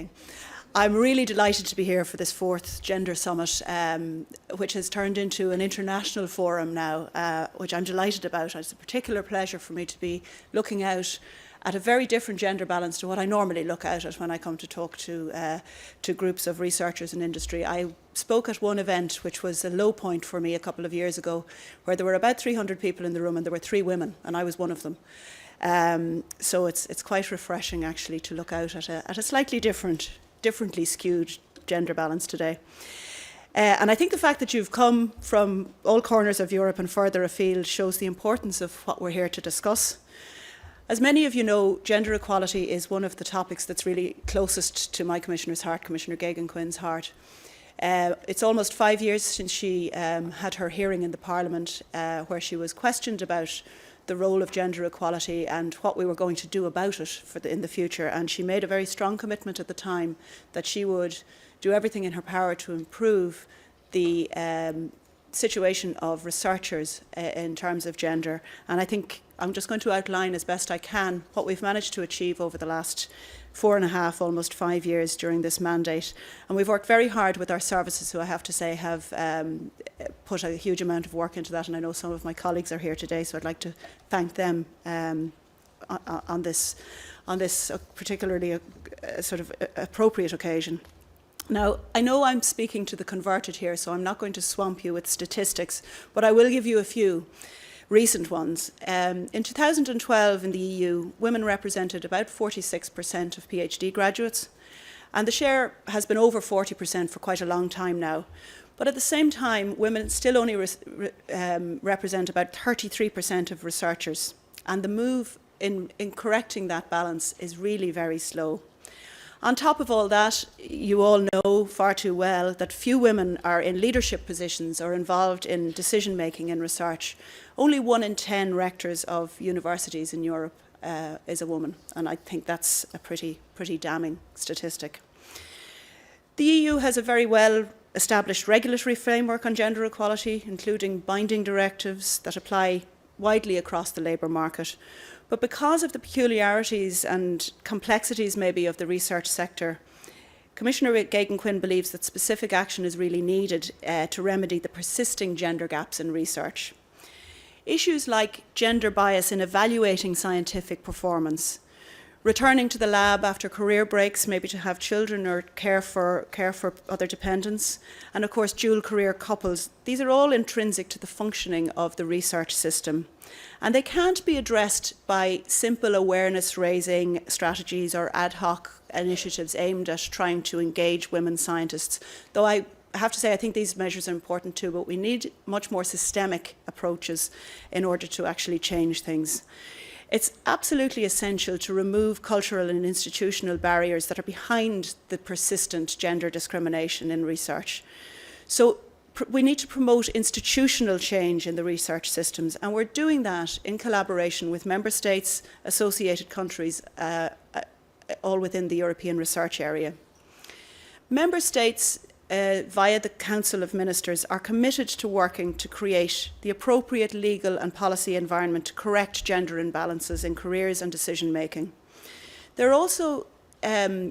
everything. I'm really delighted to be here for this 4th Gender Summit, which has turned into an international forum now, which I'm delighted about. It's a particular pleasure for me to be looking out at a very different gender balance to what I normally look at when I come to talk to groups of researchers and industry. I spoke at one event which was a low point for me a couple of years ago, where there were about 300 people in the room and there were 3 women, and I was one of them. So it's quite refreshing actually to look out at a slightly differently skewed gender balance today. And I think the fact that you've come from all corners of Europe and further afield shows the importance of what we're here to discuss. As many of you know, gender equality is one of the topics that's really closest to my Commissioner's heart, Commissioner Geoghegan-Quinn's heart. It's almost 5 years since she had her hearing in the Parliament where she was questioned about the role of gender equality and what we were going to do about it in the future. And she made a very strong commitment at the time that she would do everything in her power to improve the situation of researchers in terms of gender. And I think I'm just going to outline as best I can what we've managed to achieve over the last 4.5, almost 5 years during this mandate. And we've worked very hard with our services, who I have to say have put a huge amount of work into that. And I know some of my colleagues are here today, so I'd like to thank them on this particularly sort of appropriate occasion. Now, I know I'm speaking to the converted here, so I'm not going to swamp you with statistics, but I will give you a few recent ones. In 2012 in the EU, women represented about 46% of PhD graduates, and the share has been over 40% for quite a long time now. But at the same time, women still only represent about 33% of researchers, and the move in correcting that balance is really very slow. On top of all that, you all know far too well that few women are in leadership positions or involved in decision-making in research. Only 1 in 10 rectors of universities in Europe is a woman, and I think that's a pretty damning statistic. The EU has a very well-established regulatory framework on gender equality, including binding directives that apply widely across the labour market. But because of the peculiarities and complexities maybe of the research sector, Commissioner Geoghegan-Quinn believes that specific action is really needed to remedy the persisting gender gaps in research. Issues like gender bias in evaluating scientific performance, returning to the lab after career breaks, maybe to have children or care for other dependents, and of course dual career couples, these are all intrinsic to the functioning of the research system. And they can't be addressed by simple awareness raising strategies or ad hoc initiatives aimed at trying to engage women scientists. Though I have to say I think these measures are important too, but we need much more systemic approaches in order to actually change things. It's absolutely essential to remove cultural and institutional barriers that are behind the persistent gender discrimination in research. So we need to promote institutional change in the research systems, and we're doing that in collaboration with member states, associated countries, all within the European research area. Member states, via the Council of Ministers, are committed to working to create the appropriate legal and policy environment to correct gender imbalances in careers and decision making. They're also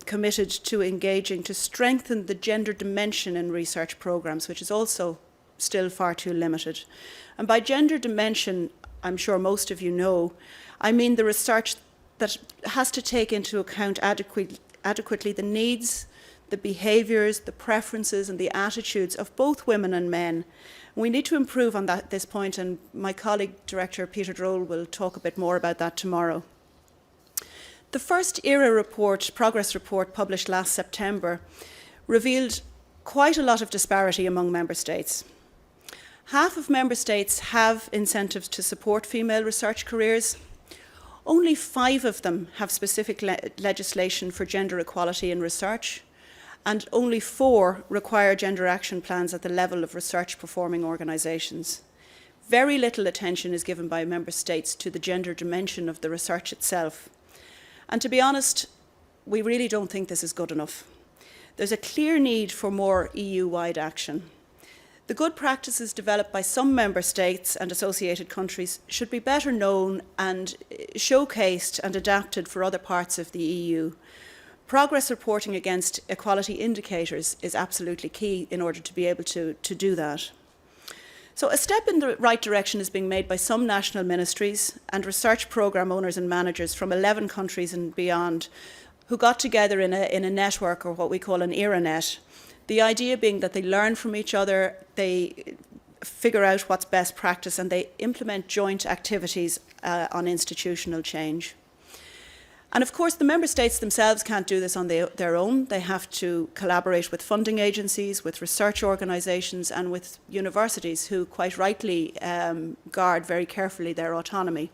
committed to engaging to strengthen the gender dimension in research programmes, which is also still far too limited. And by gender dimension, I'm sure most of you know, I mean the research that has to take into account adequately the needs, the behaviours, the preferences and the attitudes of both women and men. We need to improve on this point, and my colleague Director Peter Droll will talk a bit more about that tomorrow. The first ERA report, progress report published last September, revealed quite a lot of disparity among member states. Half of member states have incentives to support female research careers. Only 5 of them have specific legislation for gender equality in research, and only 4 require gender action plans at the level of research performing organisations. Very little attention is given by member states to the gender dimension of the research itself. And to be honest, we really don't think this is good enough. There's a clear need for more EU-wide action. The good practices developed by some member states and associated countries should be better known and showcased and adapted for other parts of the EU. progress reporting against equality indicators is absolutely key in order to be able to do that. So a step in the right direction is being made by some national ministries and research programme owners and managers from 11 countries and beyond who got together in a network, or what we call an ERAnet. The idea being that they learn from each other, they figure out what's best practice, and they implement joint activities on institutional change. And of course, the member states themselves can't do this on their own. They have to collaborate with funding agencies, with research organisations, and with universities who quite rightly guard very carefully their autonomy.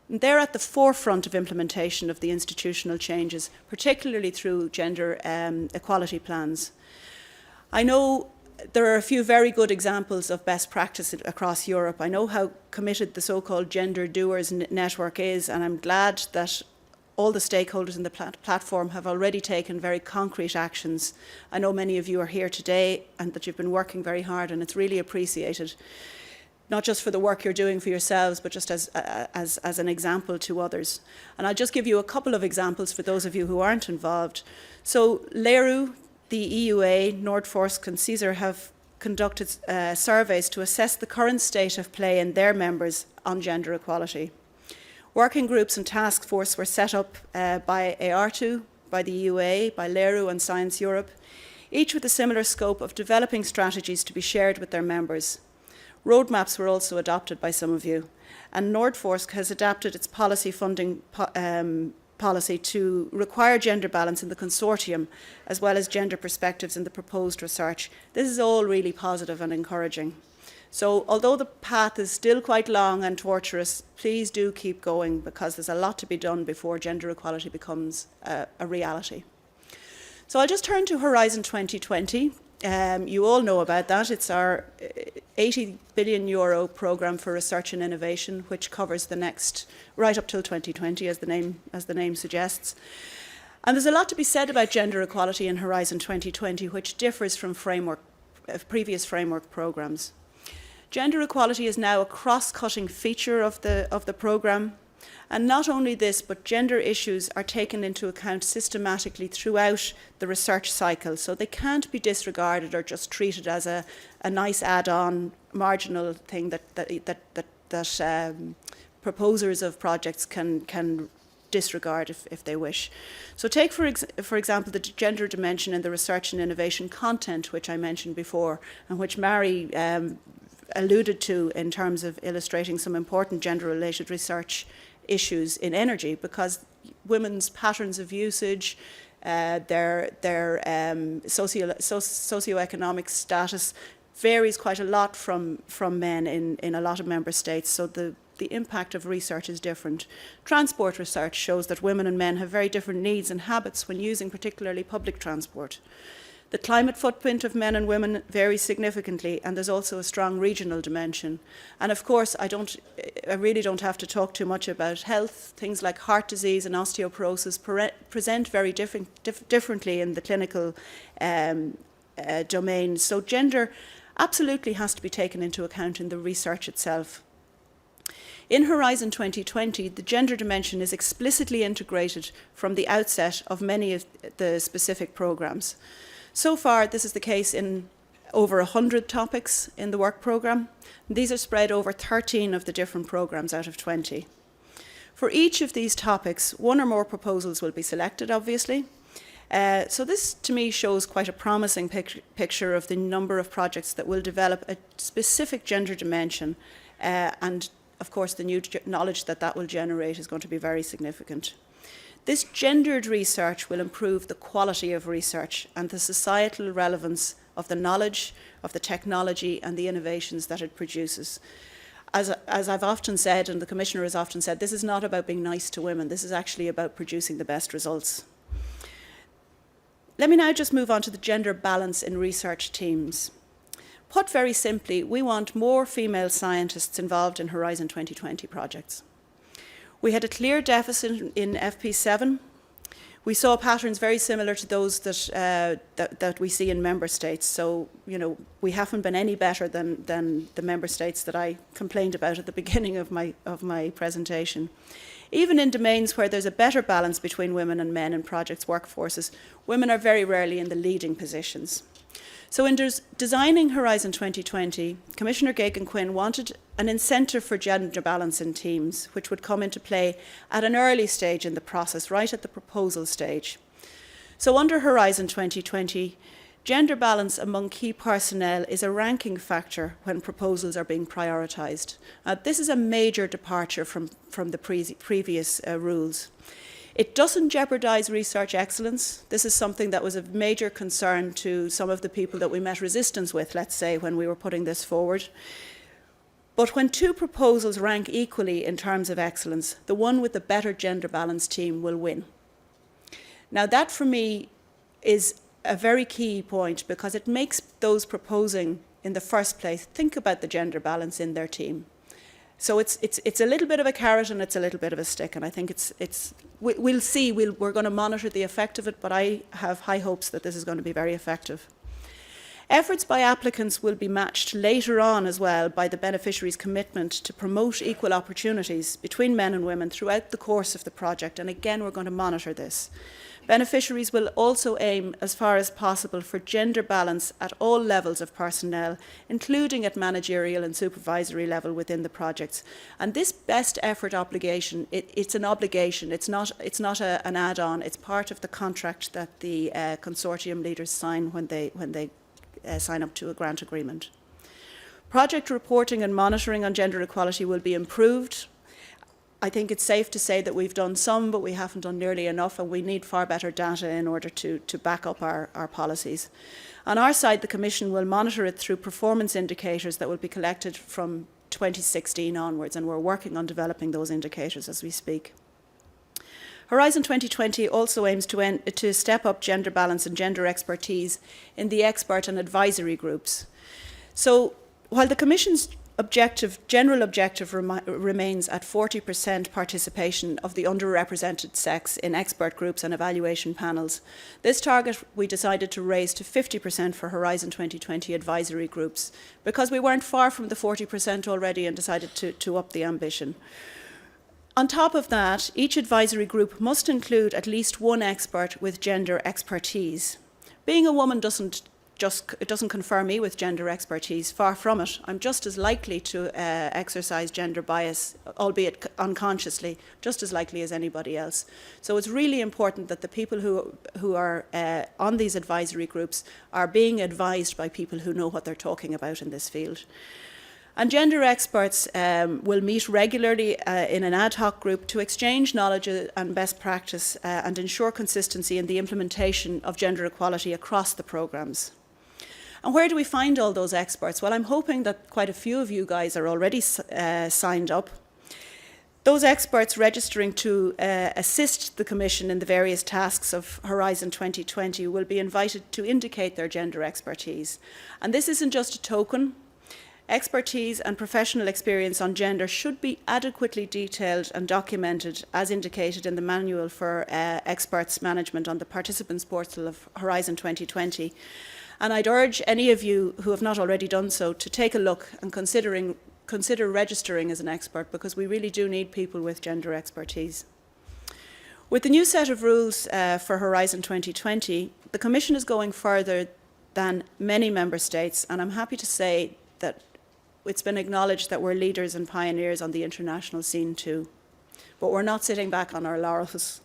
And they're at the forefront of implementation of the institutional changes, particularly through gender equality plans. I know there are a few very good examples of best practice across Europe. I know how committed the so-called Gender Doers Network is, and I'm glad that all the stakeholders in the platform have already taken very concrete actions. I know many of you are here today and that you've been working very hard, and it's really appreciated, not just for the work you're doing for yourselves, but just as an example to others. And I'll just give you a couple of examples for those of you who aren't involved. So LERU, the EUA, Nordforsk and CSER have conducted surveys to assess the current state of play in their members on gender equality. Working groups and task force were set up by AR2, by the EUA, by LERU and Science Europe, each with a similar scope of developing strategies to be shared with their members. Roadmaps were also adopted by some of you, and Nordforsk has adapted its policy funding policy to require gender balance in the consortium, as well as gender perspectives in the proposed research. This is all really positive and encouraging. So although the path is still quite long and tortuous, please do keep going, because there's a lot to be done before gender equality becomes a reality. So I'll just turn to Horizon 2020. You all know about that. It's our €80 billion programme for research and innovation, which covers the next, right up till 2020, as the name suggests. And there's a lot to be said about gender equality in Horizon 2020, which differs from previous framework programmes. Gender equality is now a cross-cutting feature of the programme, and not only this, but gender issues are taken into account systematically throughout the research cycle, so they can't be disregarded or just treated as a nice add-on, marginal thing that proposers of projects can disregard if they wish. So take, for example, the gender dimension in the research and innovation content, which I mentioned before, and which Máire alluded to in terms of illustrating some important gender-related research issues in energy, because women's patterns of usage, their socioeconomic status varies quite a lot from men in a lot of member states, so the impact of research is different. Transport research shows that women and men have very different needs and habits when using particularly public transport. The climate footprint of men and women varies significantly, and there's also a strong regional dimension. And of course, I really don't have to talk too much about health. Things like heart disease and osteoporosis present very differently in the clinical domain. So gender absolutely has to be taken into account in the research itself. In Horizon 2020, the gender dimension is explicitly integrated from the outset of many of the specific programmes. So far, this is the case in over 100 topics in the work programme. These are spread over 13 of the different programmes out of 20. For each of these topics, one or more proposals will be selected, obviously. So this, to me, shows quite a promising picture of the number of projects that will develop a specific gender dimension, and, of course, the new knowledge that will generate is going to be very significant. This gendered research will improve the quality of research and the societal relevance of the knowledge, of the technology and the innovations that it produces. As I've often said, and the Commissioner has often said, this is not about being nice to women, this is actually about producing the best results. Let me now just move on to the gender balance in research teams. Put very simply, we want more female scientists involved in Horizon 2020 projects. We had a clear deficit in FP7. We saw patterns very similar to those that we see in member states. So, you know, we haven't been any better than the member states that I complained about at the beginning of my presentation. Even in domains where there's a better balance between women and men in projects workforces, women are very rarely in the leading positions. So in designing Horizon 2020, Commissioner Geoghegan-Quinn wanted an incentive for gender balance in teams, which would come into play at an early stage in the process, right at the proposal stage. So under Horizon 2020, gender balance among key personnel is a ranking factor when proposals are being prioritised. This is a major departure from the previous rules. It doesn't jeopardise research excellence. This is something that was a major concern to some of the people that we met resistance with, let's say, when we were putting this forward. But when two proposals rank equally in terms of excellence, the one with the better gender balance team will win. Now that for me is a very key point, because it makes those proposing in the first place think about the gender balance in their team. So it's a little bit of a carrot and it's a little bit of a stick, and I think we'll see. We're going to monitor the effect of it, but I have high hopes that this is going to be very effective. Efforts by applicants will be matched later on as well by the beneficiaries' commitment to promote equal opportunities between men and women throughout the course of the project, and again we're going to monitor this. Beneficiaries will also aim as far as possible for gender balance at all levels of personnel, including at managerial and supervisory level within the projects. And this best effort obligation, it's an obligation, it's not an add-on, it's part of the contract that the consortium leaders sign when they sign up to a grant agreement. Project reporting and monitoring on gender equality will be improved. I think it's safe to say that we've done some, but we haven't done nearly enough, and we need far better data in order to back up our policies. On our side, the Commission will monitor it through performance indicators that will be collected from 2016 onwards, and we're working on developing those indicators as we speak. Horizon 2020 also aims to step up gender balance and gender expertise in the expert and advisory groups. So while the Commission's general objective remains at 40% participation of the underrepresented sex in expert groups and evaluation panels, this target we decided to raise to 50% for Horizon 2020 advisory groups, because we weren't far from the 40% already and decided to up the ambition. On top of that, each advisory group must include at least one expert with gender expertise. Being a woman doesn't confer me with gender expertise, far from it. I'm just as likely to exercise gender bias, albeit unconsciously, just as likely as anybody else. So it's really important that the people who are on these advisory groups are being advised by people who know what they're talking about in this field. And gender experts will meet regularly in an ad hoc group to exchange knowledge and best practice and ensure consistency in the implementation of gender equality across the programmes. And where do we find all those experts? Well, I'm hoping that quite a few of you guys are already signed up. Those experts registering to assist the Commission in the various tasks of Horizon 2020 will be invited to indicate their gender expertise. And this isn't just a token. Expertise and professional experience on gender should be adequately detailed and documented as indicated in the Manual for Experts Management on the Participants Portal of Horizon 2020. And I'd urge any of you who have not already done so to take a look and consider registering as an expert, because we really do need people with gender expertise. With the new set of rules for Horizon 2020, the Commission is going further than many member states, and I'm happy to say that it's been acknowledged that we're leaders and pioneers on the international scene too. But we're not sitting back on our laurels.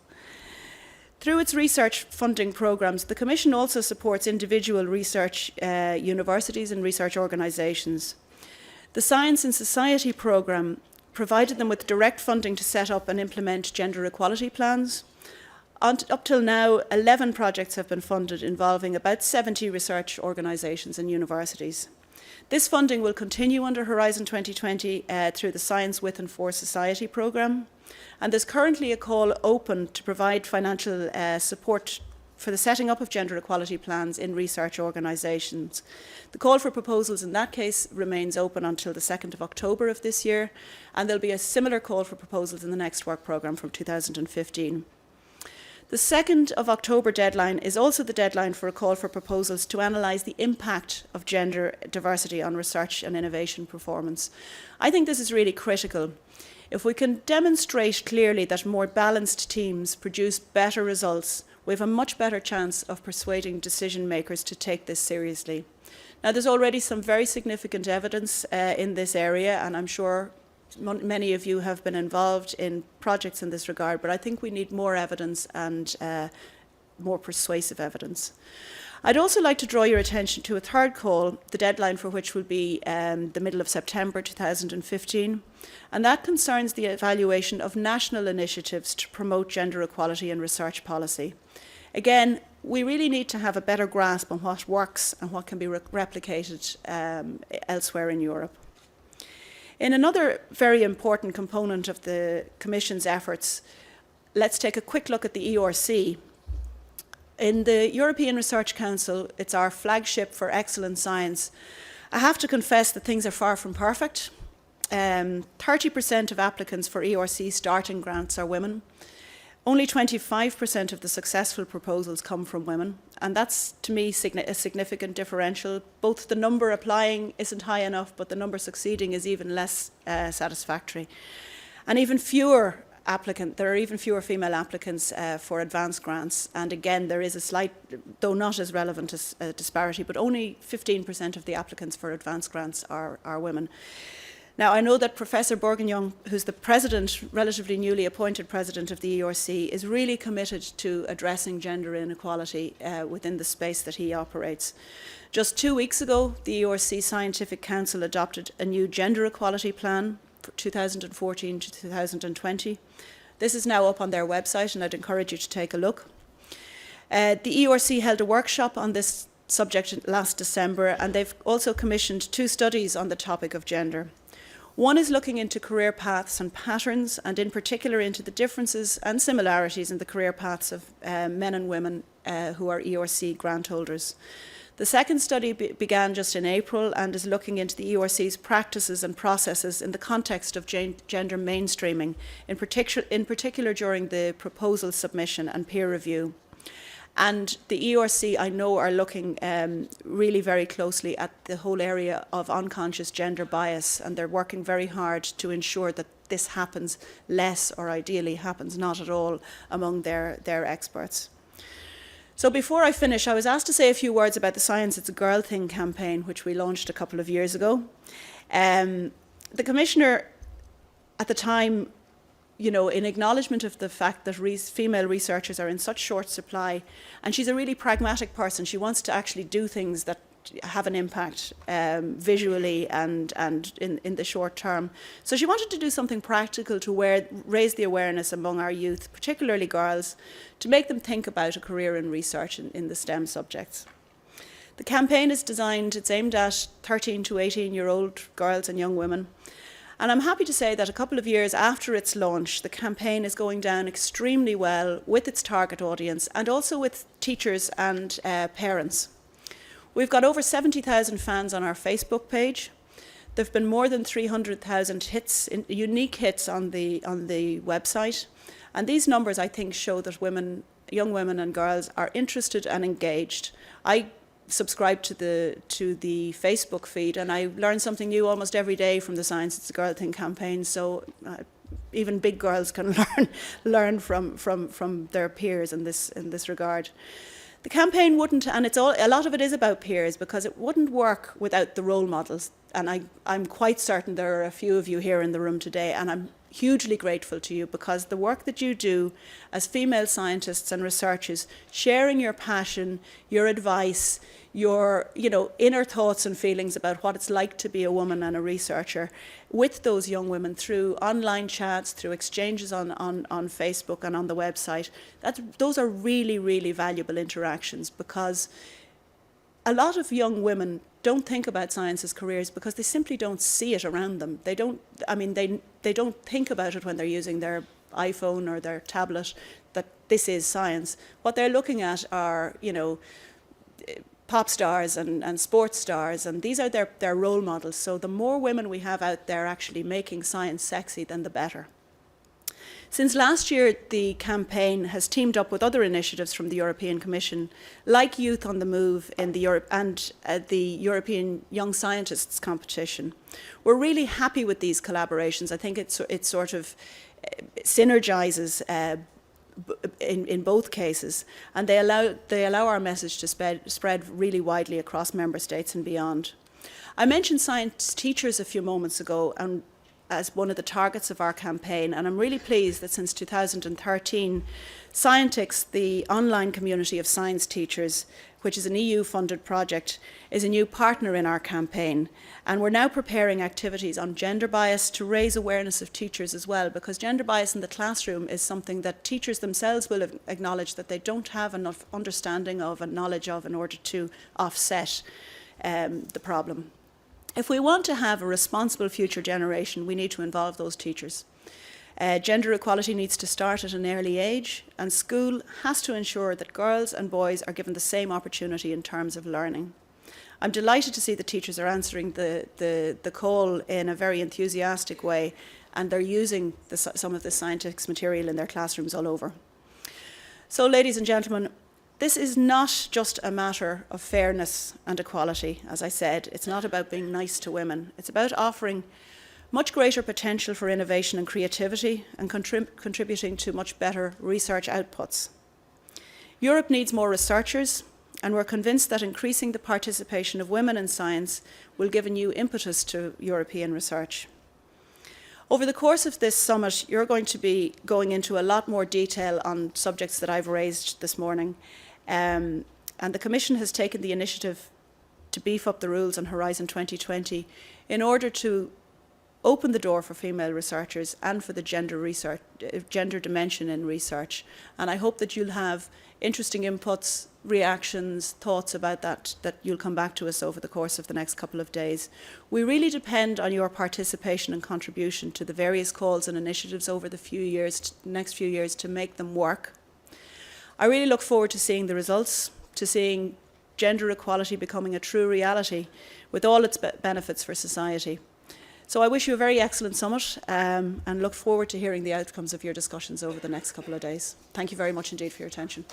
Through its research funding programmes, the Commission also supports individual research universities and research organisations. The Science and Society programme provided them with direct funding to set up and implement gender equality plans. Up till now, 11 projects have been funded involving about 70 research organisations and universities. This funding will continue under Horizon 2020 through the Science with and for Society programme, and there's currently a call open to provide financial support for the setting up of gender equality plans in research organisations. The call for proposals in that case remains open until the 2nd of October of this year, and there'll be a similar call for proposals in the next work programme from 2015. The 2nd of October deadline is also the deadline for a call for proposals to analyse the impact of gender diversity on research and innovation performance. I think this is really critical. If we can demonstrate clearly that more balanced teams produce better results, we have a much better chance of persuading decision makers to take this seriously. Now, there's already some very significant evidence in this area, and I'm sure many of you have been involved in projects in this regard, but I think we need more evidence and more persuasive evidence. I'd also like to draw your attention to a third call, the deadline for which will be the middle of September 2015, and that concerns the evaluation of national initiatives to promote gender equality in research policy. Again, we really need to have a better grasp on what works and what can be replicated elsewhere in Europe. In another very important component of the Commission's efforts, let's take a quick look at the ERC. In the European Research Council, it's our flagship for excellent science. I have to confess that things are far from perfect. 30% of applicants for ERC starting grants are women. Only 25% of the successful proposals come from women, and that's, to me, a significant differential. Both the number applying isn't high enough, but the number succeeding is even less satisfactory. And there are even fewer female applicants for advanced grants, and again, there is a slight, though not as relevant as disparity, but only 15% of the applicants for advanced grants are women. Now, I know that Professor Bourguignon, who's the president, relatively newly appointed president of the ERC, is really committed to addressing gender inequality within the space that he operates. Just 2 weeks ago, the ERC Scientific Council adopted a new gender equality plan for 2014 to 2020. This is now up on their website, and I'd encourage you to take a look. The ERC held a workshop on this subject last December, and they've also commissioned 2 studies on the topic of gender. One is looking into career paths and patterns, and in particular into the differences and similarities in the career paths of men and women who are ERC grant holders. The second study began just in April and is looking into the ERC's practices and processes in the context of gender mainstreaming, in particular during the proposal submission and peer review. And the ERC, I know, are looking really very closely at the whole area of unconscious gender bias, and they're working very hard to ensure that this happens less, or ideally happens not at all, among their experts. So before I finish, I was asked to say a few words about the Science It's a Girl Thing campaign, which we launched a couple of years ago. The Commissioner at the time, in acknowledgement of the fact that female researchers are in such short supply, and she's a really pragmatic person. She wants to actually do things that have an impact visually and in the short term. So she wanted to do something practical to raise the awareness among our youth, particularly girls, to make them think about a career in research in the STEM subjects. The campaign is designed, it's aimed at 13 to 18-year-old girls and young women. And I'm happy to say that a couple of years after its launch, the campaign is going down extremely well with its target audience and also with teachers and parents. We've got over 70,000 fans on our Facebook page. There have been more than 300,000 hits, unique hits on the website. And these numbers, I think, show that young women and girls are interested and engaged. I subscribe to the Facebook feed, and I learn something new almost every day from the Science It's a Girl Thing campaign. So even big girls can learn from their peers in this regard. The campaign wouldn't, and a lot of it is about peers, because it wouldn't work without the role models. And I'm quite certain there are a few of you here in the room today, and I'm hugely grateful to you, because the work that you do as female scientists and researchers, sharing your passion, your advice, your inner thoughts and feelings about what it's like to be a woman and a researcher with those young women through online chats, through exchanges on Facebook and on the website, those are really, really valuable interactions, because a lot of young women don't think about science as careers because they simply don't see it around them. They don't think about it when they're using their iPhone or their tablet, that this is science. What they're looking at are, pop stars and sports stars, and these are their role models. So the more women we have out there actually making science sexy, then the better. Since last year, the campaign has teamed up with other initiatives from the European Commission, like Youth on the Move in the the European Young Scientists competition. We're really happy with these collaborations. I think it sort of synergises in both cases, and they allow our message to spread really widely across member states and beyond. I mentioned science teachers a few moments ago, and as one of the targets of our campaign, and I'm really pleased that since 2013, Scientix, the online community of science teachers, which is an EU-funded project, is a new partner in our campaign. And we're now preparing activities on gender bias to raise awareness of teachers as well, because gender bias in the classroom is something that teachers themselves will acknowledge that they don't have enough understanding of and knowledge of in order to offset the problem. If we want to have a responsible future generation, we need to involve those teachers. Gender equality needs to start at an early age, and school has to ensure that girls and boys are given the same opportunity in terms of learning. I'm delighted to see the teachers are answering the call in a very enthusiastic way, and they're using some of the Scientix material in their classrooms all over. So, ladies and gentlemen, this is not just a matter of fairness and equality, as I said. It's not about being nice to women. It's about offering much greater potential for innovation and creativity and contributing to much better research outputs. Europe needs more researchers, and we're convinced that increasing the participation of women in science will give a new impetus to European research. Over the course of this summit, you're going to be going into a lot more detail on subjects that I've raised this morning. And the Commission has taken the initiative to beef up the rules on Horizon 2020 in order to open the door for female researchers and for the gender dimension in research. And I hope that you'll have interesting inputs, reactions, thoughts about that you'll come back to us over the course of the next couple of days. We really depend on your participation and contribution to the various calls and initiatives over the next few years to make them work. I really look forward to seeing the results, to seeing gender equality becoming a true reality with all its benefits for society. So I wish you a very excellent summit and look forward to hearing the outcomes of your discussions over the next couple of days. Thank you very much indeed for your attention.